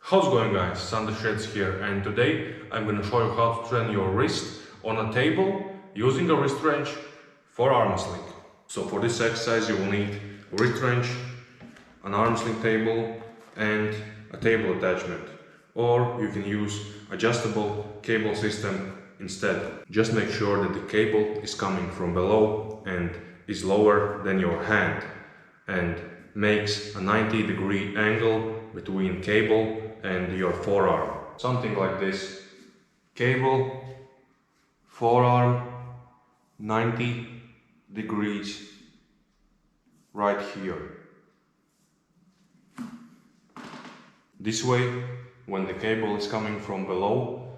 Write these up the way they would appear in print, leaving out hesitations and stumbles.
How's it going, guys? Sandris here, and today I'm going to show you how to train your wrist on a table using a wrist wrench for arm wrestling. So for this exercise you will need a wrist wrench, an arm wrestling table and a table attachment, or you can use adjustable cable system instead. Just make sure that the cable is coming from below and is lower than your hand and makes a 90-degree angle between cable and your forearm. Something like this. Cable, forearm, 90 degrees right here. This way, when the cable is coming from below,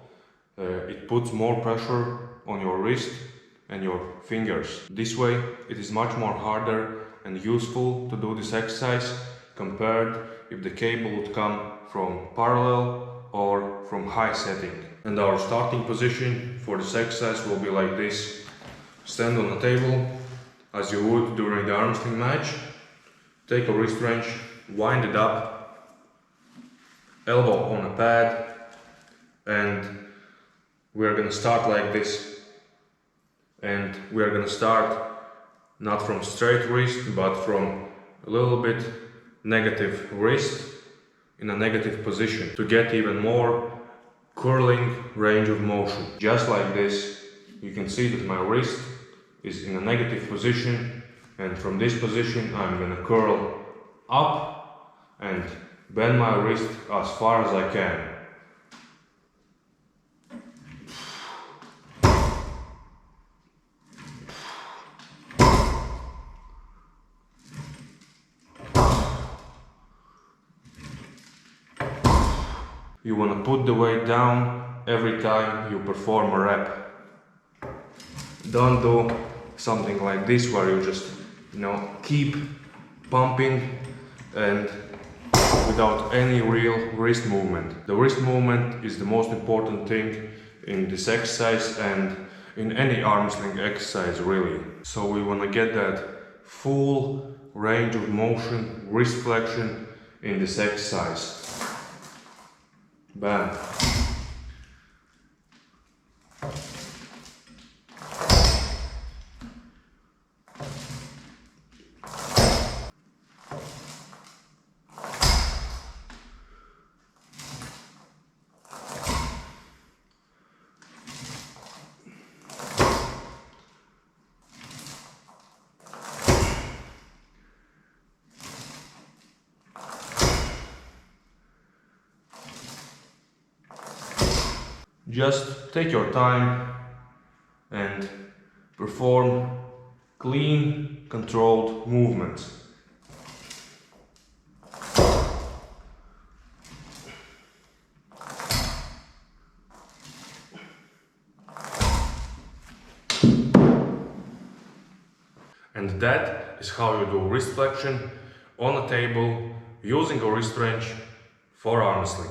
it puts more pressure on your wrist and your fingers. This way, it is much more harder and useful to do this exercise compared if the cable would come from parallel or from high setting. And our starting position for this exercise will be like this. Stand on the table as you would during the arm wrestling match. Take a wrist wrench, wind it up, elbow on a pad, and we're gonna start like this. And we're gonna start not from straight wrist, but from a little bit negative wrist in a negative position to get even more curling range of motion. Just like this, you can see that my wrist is in a negative position, and from this position I'm gonna curl up and bend my wrist as far as I can. You want to put the weight down every time you perform a rep. Don't do something like this where you just, keep pumping and without any real wrist movement. The wrist movement is the most important thing in this exercise and in any arm wrestling exercise really. So we want to get that full range of motion, wrist flexion in this exercise. Bam. Just take your time and perform clean, controlled movements. And that is how you do wrist flexion on a table using a wrist wrench for arm wrestling.